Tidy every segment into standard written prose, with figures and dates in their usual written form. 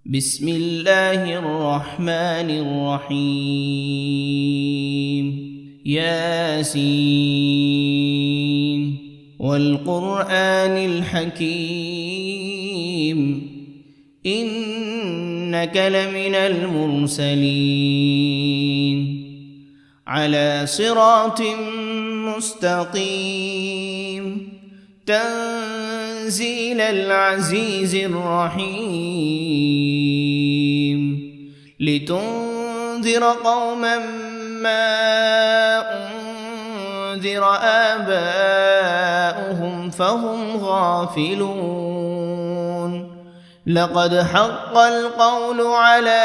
بسم الله الرحمن الرحيم ياسين والقرآن الحكيم إنك لمن المرسلين على صراط مستقيم تنزيل العزيز الرحيم لتنذر قوما ما أنذر آباؤهم فهم غافلون لقد حق القول على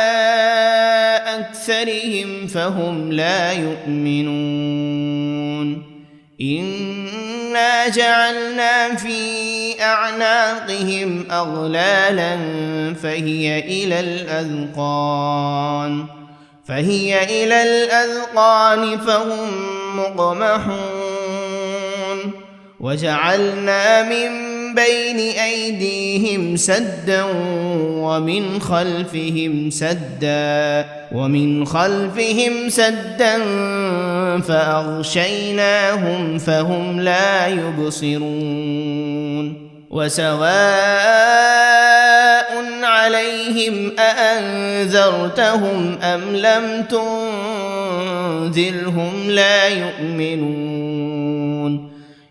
أكثرهم فهم لا يؤمنون إنا جعلنا في أعناقهم أغلالا فهي إلى الأذقان فهم مقمحون وجعلنا من بين أيديهم سدا ومن خلفهم سدا فأغشيناهم فهم لا يبصرون وسواء عليهم أأنذرتهم أم لم تنذرهم لا يؤمنون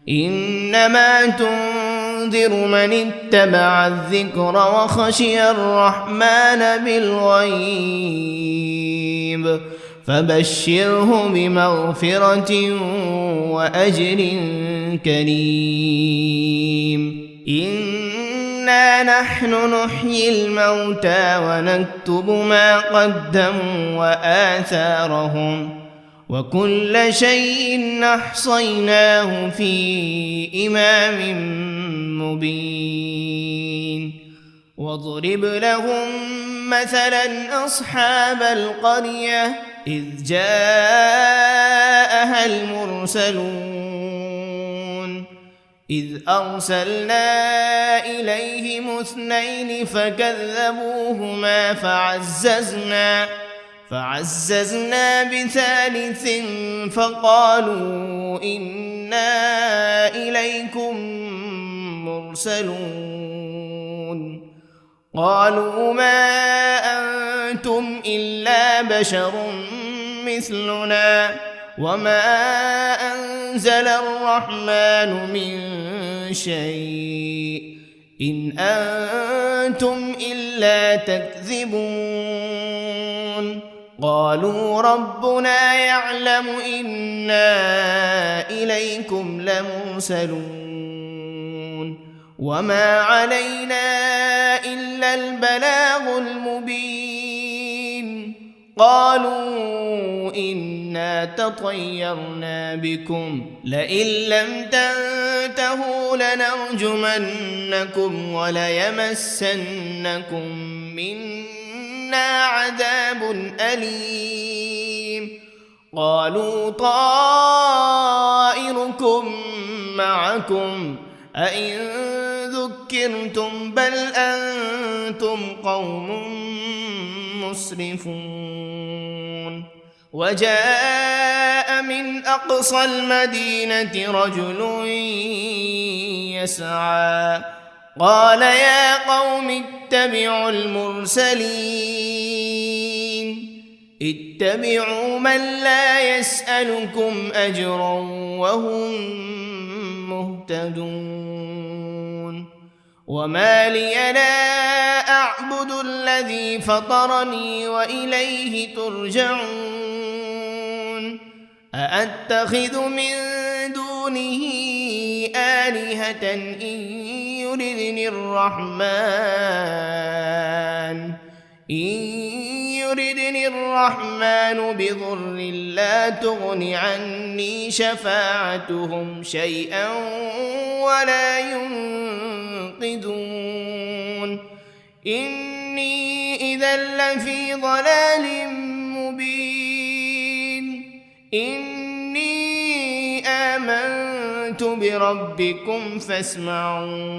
إنما تنذر من اتبع الذكر وخشي الرحمن بالغيب فبشره بمغفرة وأجر كريم إنا نحن نحيي الموتى ونكتب ما قدموا وآثارهم وكل شيء أحصيناه في إمام مبين واضرب لهم مثلا أصحاب القرية إذ جاءها المرسلون إذ أرسلنا إليهم 2 فكذبوهما فعززنا بثالث فقالوا إنا إليكم مرسلون قالوا ما أنتم إلا بشر مثلنا وما أنزل الرحمن من شيء إن أنتم إلا تكذبون قالوا ربنا يعلم إنا إليكم لمرسلون وما علينا إلا البلاغ المبين قالوا إنا تطيرنا بكم لئن لم تنتهوا لنرجمنكم وليمسنكم منا عذاب أليم قالوا طائركم معكم أئن ذكرتم بل أنتم قوم مسرفون وجاء من أقصى المدينة رجل يسعى قال يا قوم اتبعوا المرسلين اتبعوا من لا يسألكم أجرا وهم مهتدون وما لي لا أعبد الذي فطرني وإليه ترجعون أأتخذ من دونه آلهة إن يردني الرحمن بضر لا تغن عني شفاعتهم شيئا ولا ينقذون إني إذا لفي ضلال مبين إني آمنت بربكم فاسمعون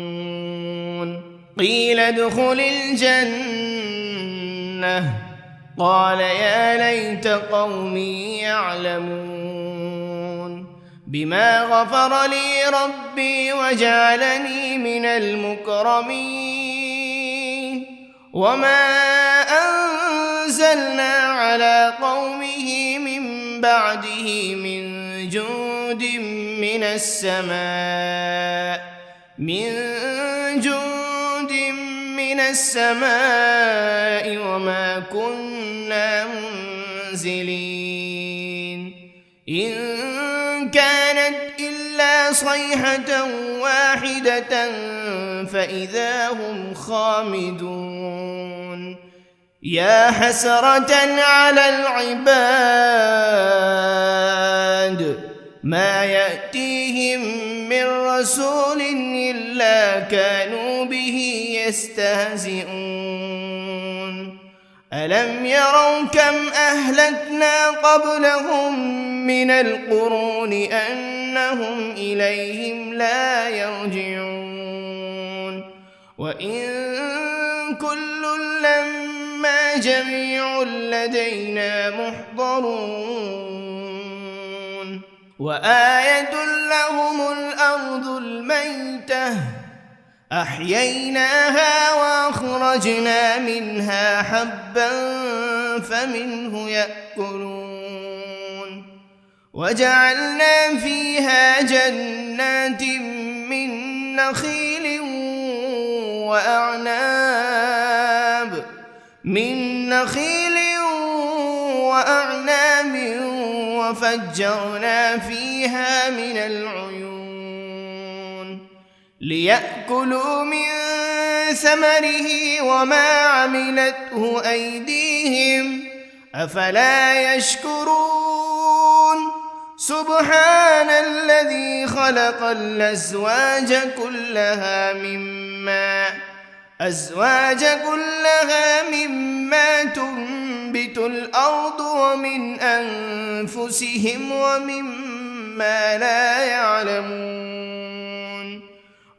قيل ادخل الجنة لأغوينه قال يا ليت قومي يعلمون بما غفر لي ربي وجعلني من المكرمين وما أنزلنا على قومه من بعده من جند من السماء وما كنا منزلين إن كانت إلا صيحة واحدة فإذا هم خامدون يا حسرة على العباد ما يأتيهم من رسول إلا كانوا به يستهزئون ألم يروا كم أهلكنا قبلهم من القرون أنهم إليهم لا يرجعون وإن كل لما جميع لدينا محضرون وآية لهم الأرض الميتة أحييناها وأخرجنا منها حبا فمنه يأكلون وجعلنا فيها جنات من نخيل وأعناب وفجرنا فيها من العيون ليأكلوا من ثمره وما عملته أيديهم أفلا يشكرون سبحان الذي خلق الأزواج كلها مما تنبت الأرض ومن أنفسهم ومما لا يعلمون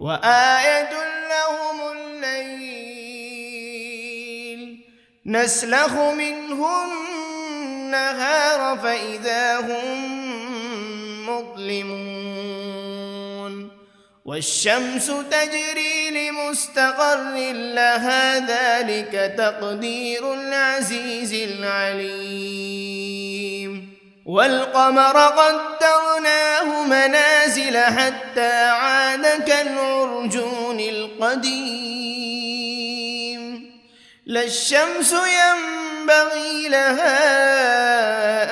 وآية لهم الليل نسلخ منه النهار فإذا هم مظلمون والشمس تجري لمستقر لها ذلك تقدير العزيز العليم والقمر قدرناه منازل حتى عاد كالعرجون القديم لا الشمس ينبغي لها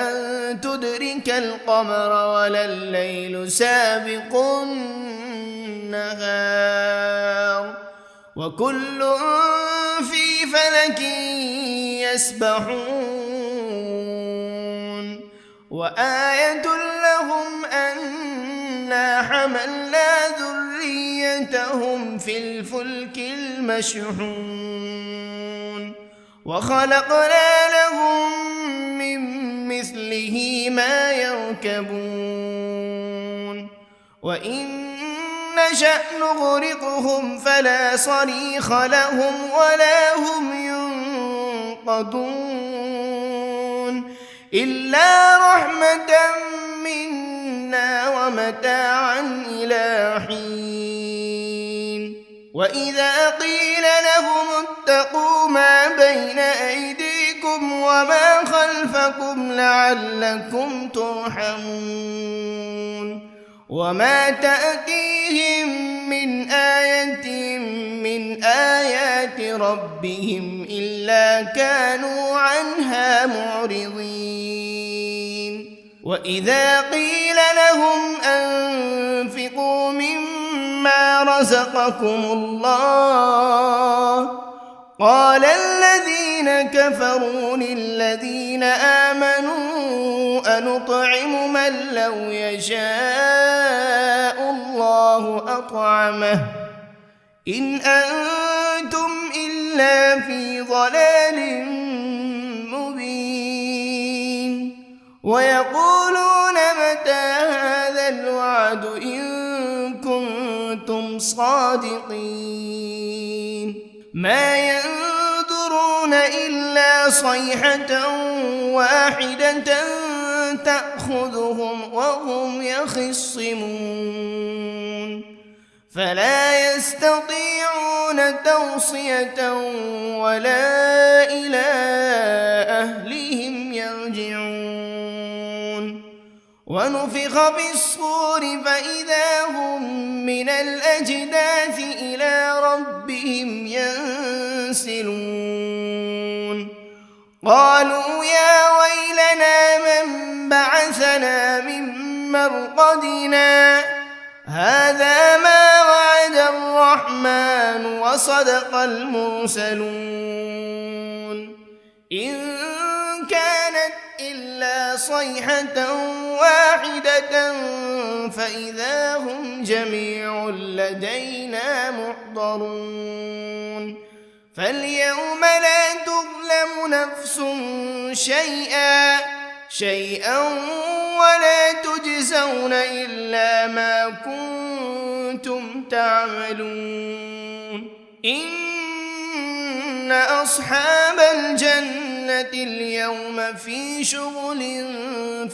أن تدرك القمر ولا الليل سابق النهار وكل في فلك يسبحون وآية لهم أنا حملنا ذريتهم في الفلك المشحون وخلقنا لهم من مثله ما يركبون وإن نشأ نغرقهم فلا صريخ لهم ولا هم ينقذون إلا رحمة منا ومتاعا إلى حين وإذا قيل لهم اتقوا ما بين أيديكم وما خلفكم لعلكم ترحمون وما تأتيهم من آية من آيات ربهم إلا كانوا عنها معرضين وإذا قيل لهم أنفقوا مما رزقكم الله قال الذين كفروا للذين آمنوا أنطعم من لو يشاء الله أطعمه إن أنتم إلا في ضلال مبين ويقولون متى هذا الوعد إن كنتم صادقين ما ينظرون إلا صيحة واحدة تأخذهم وهم يخصمون فلا يستطيعون توصية ولا إلى أهلهم يرجعون ونفخ في الصور فإذا هم من الأجداث إلى ربهم ينسلون قالوا يا ويلنا من بعثنا من مرقدنا هذا ما وعد الرحمن وصدق المرسلون إن كانت إلا صيحة واحدة فإذا هم جميع لدينا محضرون فاليوم لا تظلم نفس شيئا ولا تجزون إلا ما كنتم تعملون إن أصحاب الجنة اليوم في شغل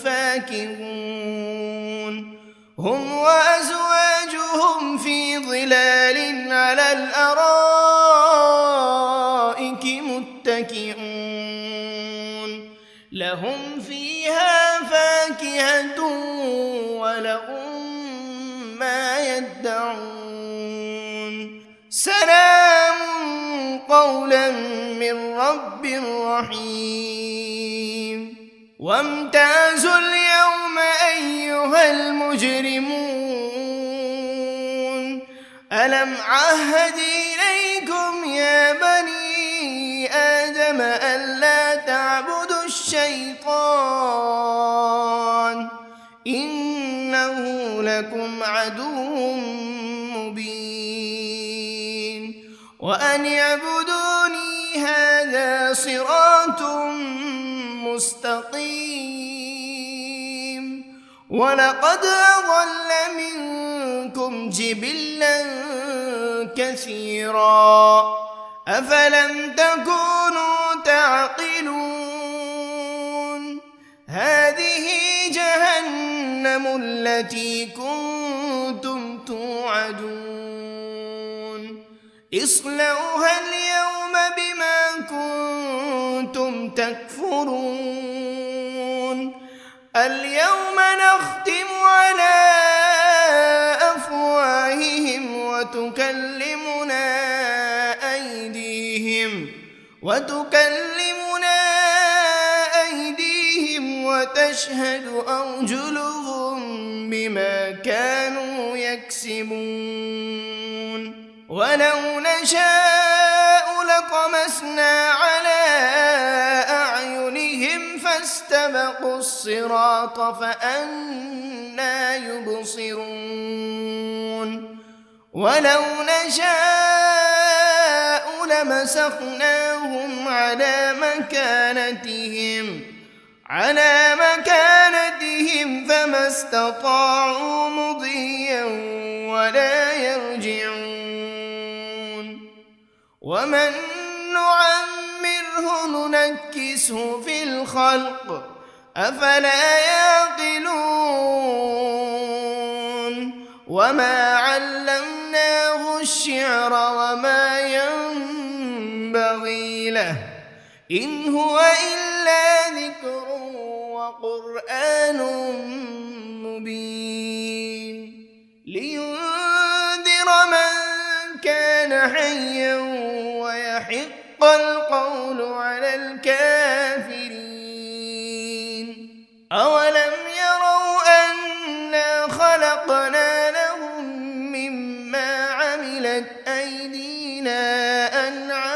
فاكهون هم وأزواجهم في ظلال على الأرائك متكئون لهم فيها فاكهة ولهم ما يدعون سلام قولا من رب رحيم وامتازوا اليوم أيها المجرمون ألم عهد إليكم يا بني آدم ألا تعبدوا الشيطان إنه لكم عدو مبين وأن اعبدوني هذا صراط مستقيم ولقد أضل منكم جبلا كثيرا أفلم تكونوا تعقلون هذه جهنم التي كنتم توعدون اصلوها اليوم بما كنتم تكفرون اليوم نختم على أفواههم وتكلمنا أيديهم وتشهد أرجلهم بما كانوا يكسبون ولو نشاء لطمسنا على أعينهم فاستبقوا الصراط فأنى يبصرون ولو نشاء لمسخناهم على مكانتهم فما استطاعوا مضيا ولا يرجعون ومن نعمره ننكسه في الخلق أفلا يعقلون وما علمناه الشعر وما ينبغي له إن هو إلا ذكر وقرآن مبين لينذر من كان حيا ويحق القول على الكافرين أولم يروا أنا خلقنا لهم مما عملت أيدينا أنعاما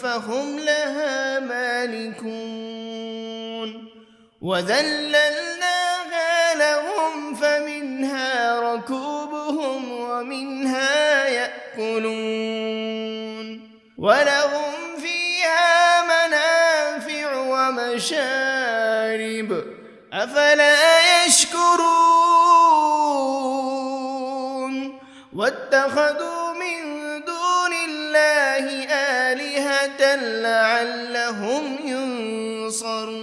فهم لها مالكون وذللناها لهم فمنها ركوبهم ومنها يأكلون ولهم فيها منافع ومشارب أفلا يشكرون واتخذوا من دون الله آلهة لعلهم ينصرون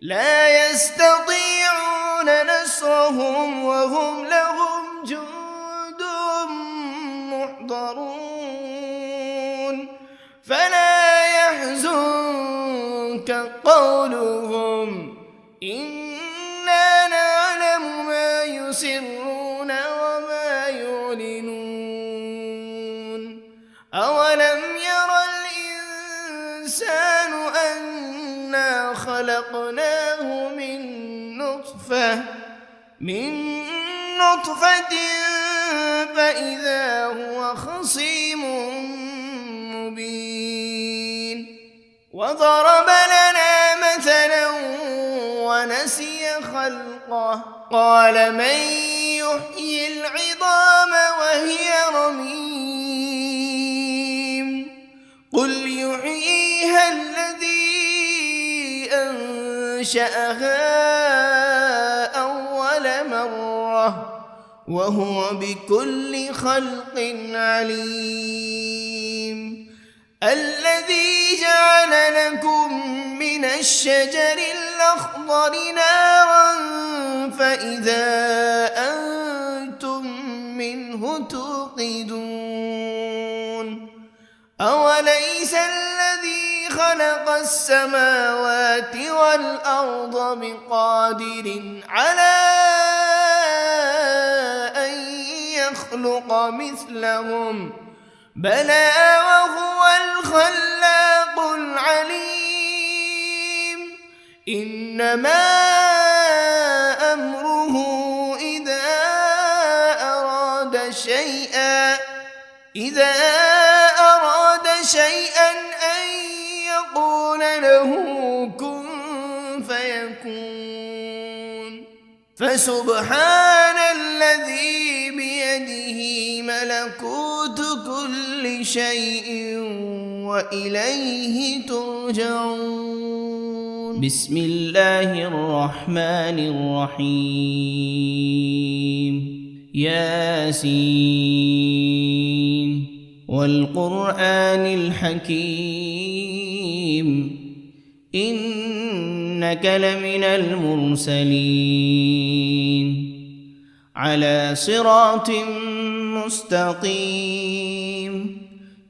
لا يستطيعون نصرهم وهم لهم جند محضرون فلا يحزنك قولهم إنا نعلم ما يسرون وما يعلنون أولم ير الإنسان أنا خلقناه من نطفة فإذا هو خصيم مبين وضرب لنا مثلا ونسي خلقه قال من يحيي العظام وهي رميم قل يحييها الذي أنشأها أول مرة وهو بكل خلق عليم الذي جعل لكم من الشجر الأخضر نارا فإذا أنتم منه توقدون أوليس الذي خلق السماوات والأرض بقادر على أن يخلق مثلهم بلى وهو الخلاق العليم إنما أمره إذا أراد شيئا أن يقول له كن فيكون فسبحان الذي بيده ملكوت كل شيء وإليه ترجعون بسم الله الرحمن الرحيم ياسين والقرآن الحكيم إنك لمن المرسلين على صراط مستقيم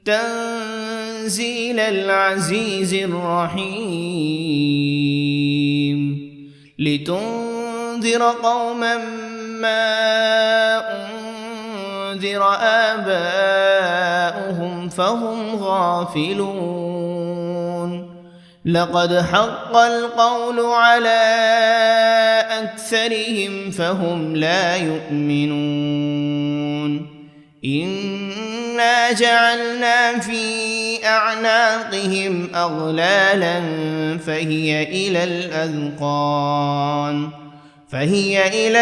تنزيل العزيز الرحيم لتنذر قوما ما أنذر آباؤهم فهم غافلون لقد حق القول على أكثرهم فهم لا يؤمنون إنا جعلنا في أعناقهم أغلالا فهي إلى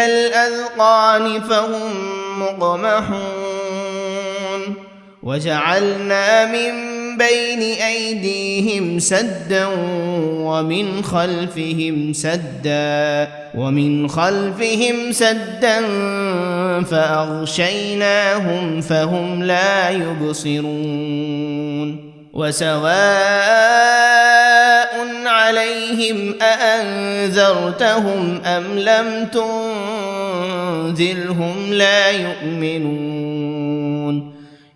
الأذقان فهم مقمحون وجعلنا من بين أيديهم سدا ومن خلفهم سدا فأغشيناهم فهم لا يبصرون وسواء عليهم أأنذرتهم أم لم تنذرهم لا يؤمنون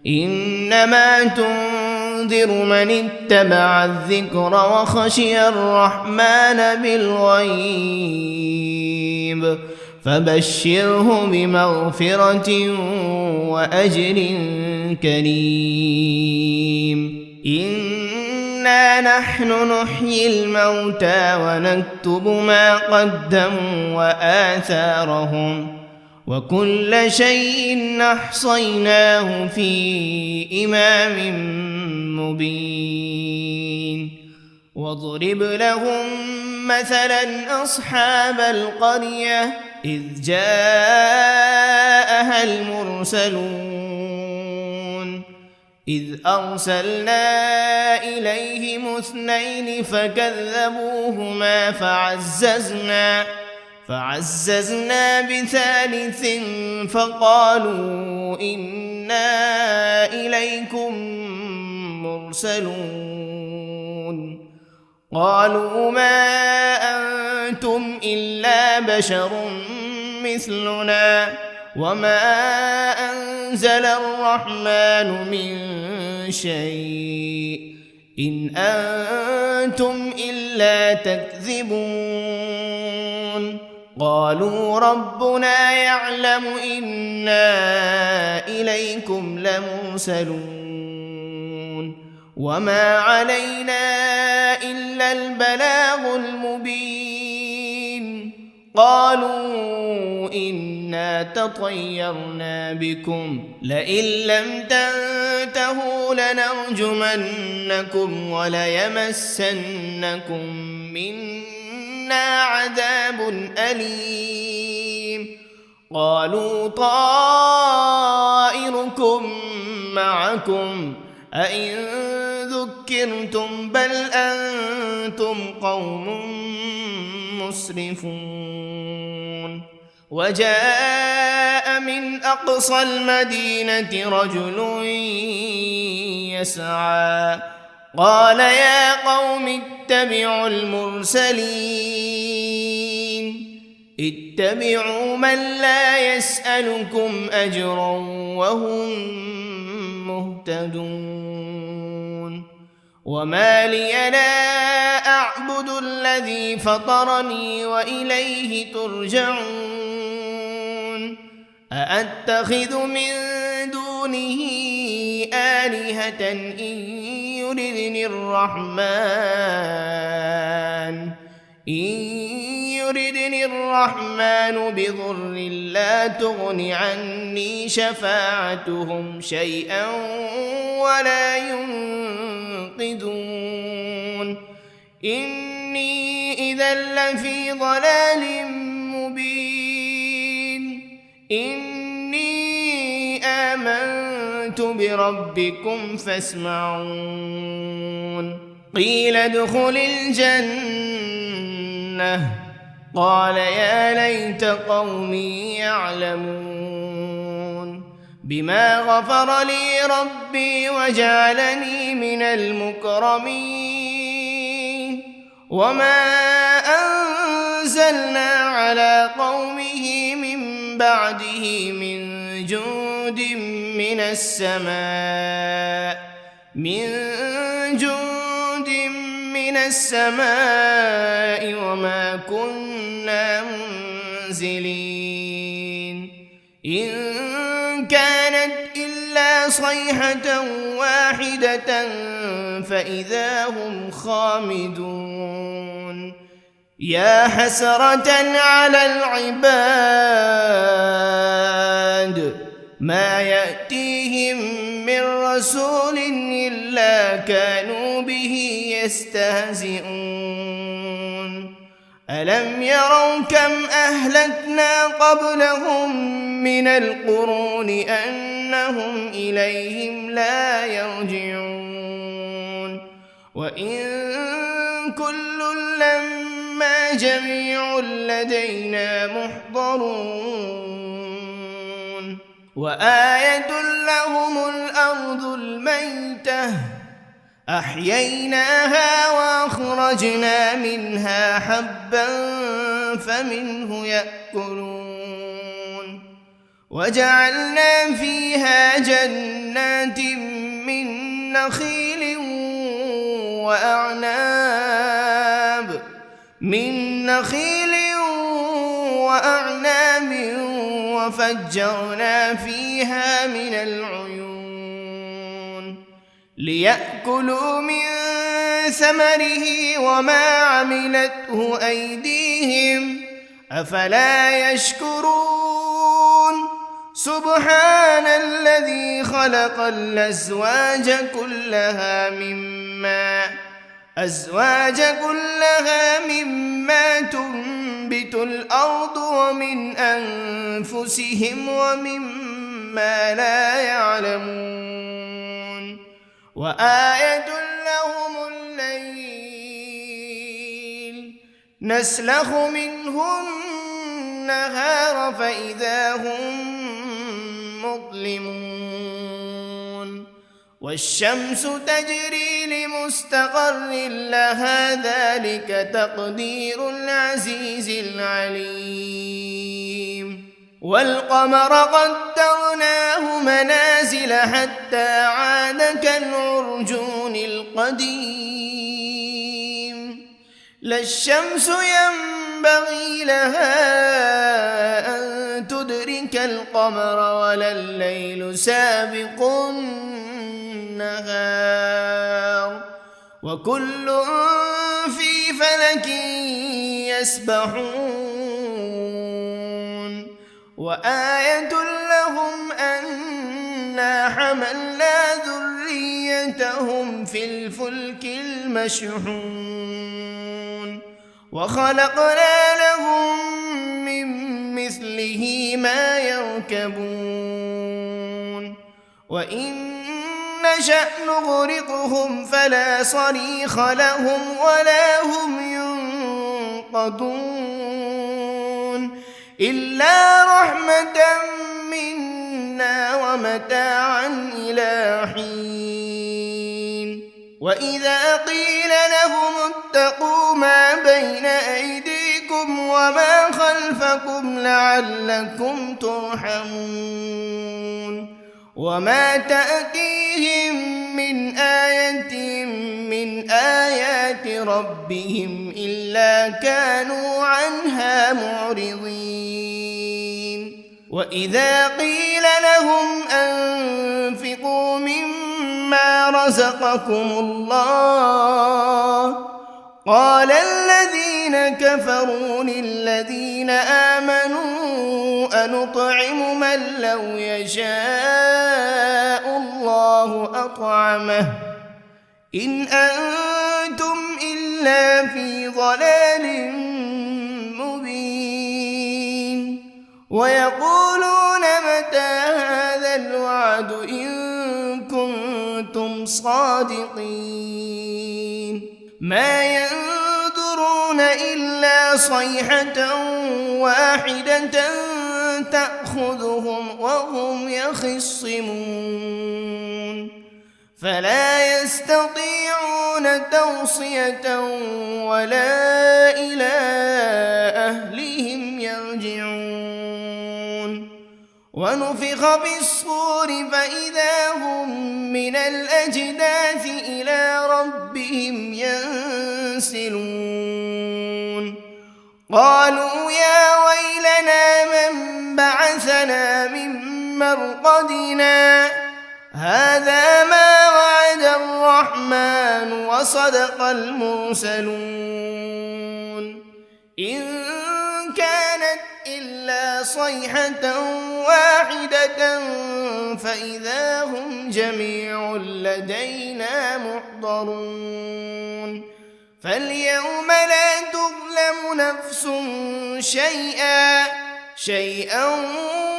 إنما تنذر من اتبع الذكر وخشي الرحمن بالغيب فبشره بمغفرة وأجر كريم إنا نحن نحيي الموتى ونكتب ما قدموا وآثارهم وكل شيء أحصيناه في إمام مبين واضرب لهم مثلا أصحاب القرية إذ جاءها المرسلون إذ أرسلنا إليهم 2 فكذبوهما فعززنا بثالث فقالوا إنا إليكم مرسلون قالوا ما أنتم إلا بشر مثلنا وما أنزل الرحمن من شيء إن أنتم إلا تكذبون قالوا ربنا يعلم إنا إليكم لمرسلون وما علينا إلا البلاغ المبين قالوا إنا تطيرنا بكم لئن لم تنتهوا لنرجمنكم وليمسنكم منا عذاب أليم قالوا طائركم معكم أئن ذكرتم بل أنتم قوم مسرفون وجاء من أقصى المدينة رجل يسعى قال يا قوم اتبعوا المرسلين اتبعوا من لا يسألكم أجرا وهم مهتدون وما لي لا أعبد الذي فطرني وإليه ترجعون أأتخذ من دونه آلهة إن يردني الرحمن بضر لا تغن عني شفاعتهم شيئا ولا ينقذون إني إذا لفي ضلال مبين إني آمنت بربكم فاسمعون قيل ادخل الجنة قال يا ليت قومي يعلمون بما غفر لي ربي وجعلني من المكرمين وما أنزلنا على قومه من بعده من جند من السماء وما كنا منزلين إن كانت إلا صيحة واحدة فإذا هم خامدون يا حسرة على العباد ما يأتيهم من رسول إلا كانوا به يستهزئون ألم يروا كم أهلكنا قبلهم من القرون أنهم إليهم لا يرجعون وإن كل لما جميع لدينا محضرون وآية لهم الأرض الميتة أحييناها وأخرجنا منها حبا فمنه يأكلون وجعلنا فيها جنات من نخيل وأعناب وفجرنا فيها من العيون ليأكلوا من ثمره وما عملته أيديهم أفلا يشكرون سبحان الذي خلق الأزواج كلها مما تنبت الأرض ومن أنفسهم ومما لا يعلمون وآية لهم الليل نسلخ منه النهار فإذا هم مظلمون والشمس تجري لمستقر لها ذلك تقدير العزيز العليم والقمر قدرناه منازل حتى عاد كالعرجون القديم لا الشمس ينبغي لها أن تدرك القمر ولا الليل سابق النهار وكل في فلك يسبحون وآية لهم أنا حملنا ذريتهم في الفلك المشحون وخلقنا لهم من مثله ما يركبون وإن نشأ نغرقهم فلا صريخ لهم ولا هم ينقذون إلا رحمة منا ومتاعا إلى حين وإذا قيل لهم اتقوا ما بين أيديكم وما خلفكم لعلكم ترحمون وما تأتيهم من آية من آيات ربهم إلا كانوا عنها معرضين وإذا قيل لهم أنفقوا مما رزقكم الله قال الذين كفروا للذين آمنوا أنطعم من لو يشاء الله أطعمه إن أنتم إلا في ضلال مبين ويقولون متى هذا الوعد إن كنتم صادقين ما ينظرون إلا صيحة واحدة تأخذهم وهم يخصمون فلا يستطيعون توصية ولا إلى أهلهم يرجعون ونفخ بالصور فإذا هم من الأجداث إلى ربهم ينسلون قالوا يا ويلنا من بعثنا من مرقدنا هذا ما وعد الرحمن وصدق المرسلون إن كانت إلا صيحة واحدة فإذا هم جميع لدينا محضرون فاليوم لا تظلم نفس شيئا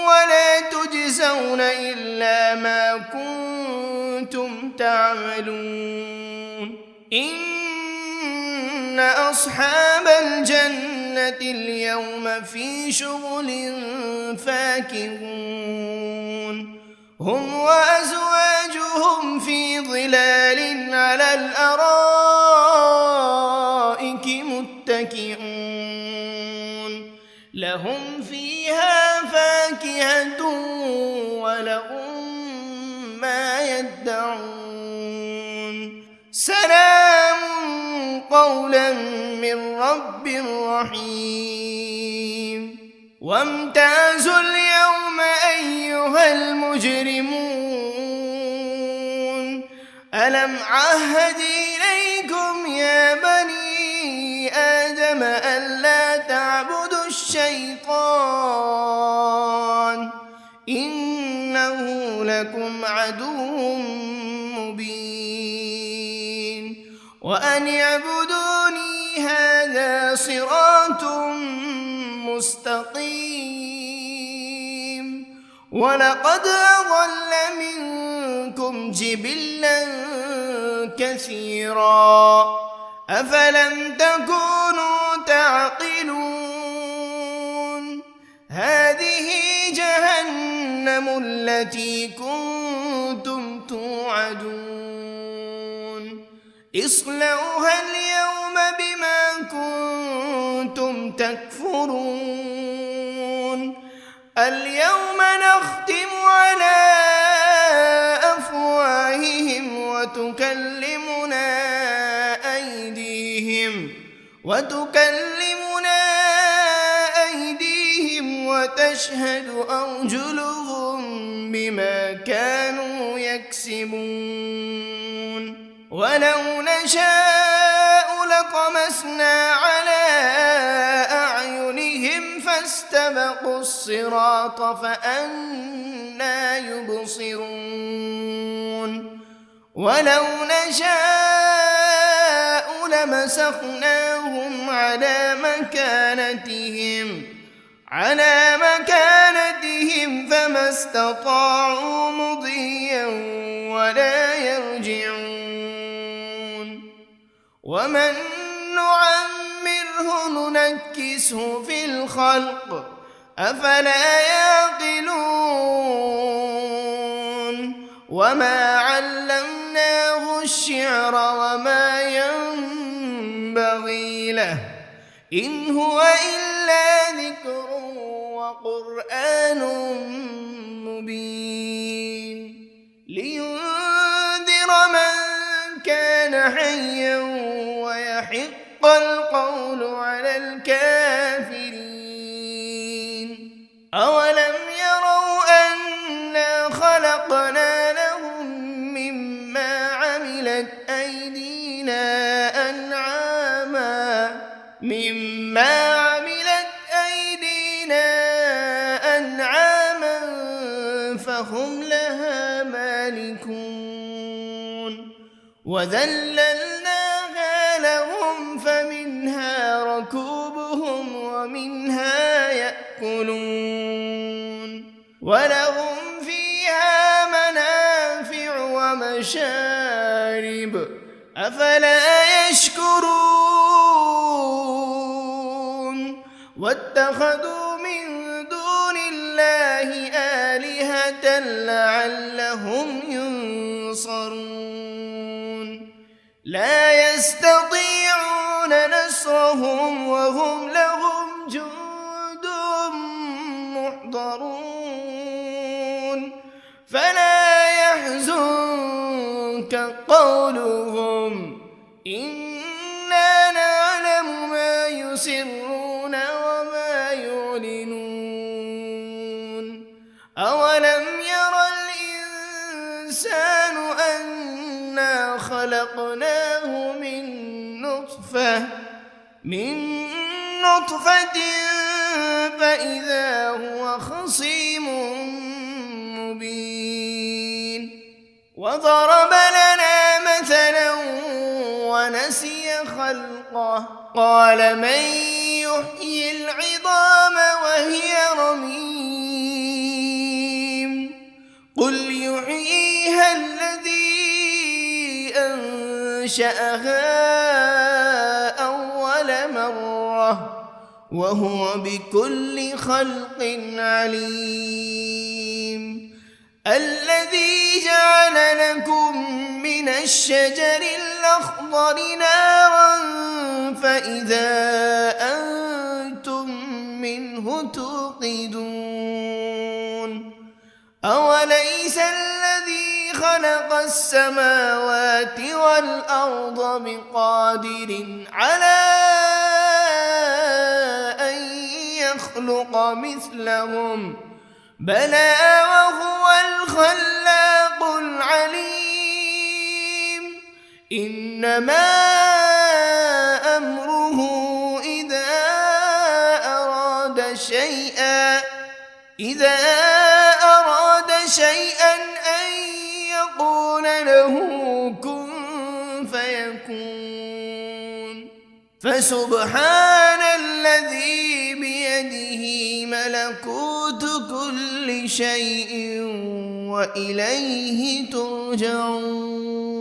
ولا تجزون إلا ما كنتم تعملون إن أصحاب الجنة اليوم في شغل فاكهون هم وأزواجهم في ظلال على الأرائك متكئون لهم فيها فاكهة ولهم ما يدعون سلام قولا من رب رحيم وامتازوا اليوم أيها المجرمون ألم عهد إليكم يا بني آدم ألا تعبدوا الشيطان إنه لكم عدو مبين وأن اعبدوني هذا صراط مستقيم ولقد أضل منكم جبلا كثيرا أفلم تكونوا تعقلون هذه جهنم التي كنتم توعدون اصلوها اليوم بما كنتم تكفرون اليوم نختم على أفواههم وتكلمنا أيديهم وتشهد أرجلهم بما كانوا يكسبون ولو نشاء لطمسنا على أعينهم فاستبقوا الصراط فأنى يبصرون ولو نشاء لمسخناهم على مكانتهم فما استطاعوا مضيا ولا يرجعون ومن نعمره ننكسه في الخلق أفلا يعقلون وما علمناه الشعر وما ينبغي له إن هو إلا ذكر وقرآن مبين لينذر من كان حيا ويحق القول على الكافرين أولم يروا أنا خلقنا لهم مما عملت أيدينا أنعاما فهم لها مالكون وذللناها لهم فمنها ركوبهم ومنها يأكلون ولهم فيها منافع ومشارب أفلا يشكرون واتخذوا من دون الله آلهة لعلهم ينصرون لا يستطيعون نصرهم وهم لهم جند محضرون فلا يحزنك قولهم إنا نعلم ما يسرون وما يعلنون أولم ير الإنسان أنا خلقناه من نطفة فإذا هو خصيم مبين وضرب لنا مثلا ونسي خلقه قال من يحيي العظام وهي رميم قل يحييها الذي أنشأها أول مرة وهو بكل خلق عليم الذي جعل لكم من الشجر الأخضر نارا فإذا أنتم منه توقدون أوليس الذي خلق السماوات والأرض بقادر على أن يخلق مثلهم بلى وهو الخلاق العليم إنما أمره إذا أراد شيئا أن يقول له كن فيكون فسبحان الذي بيده ملكوت كل شيء وإليه ترجعون.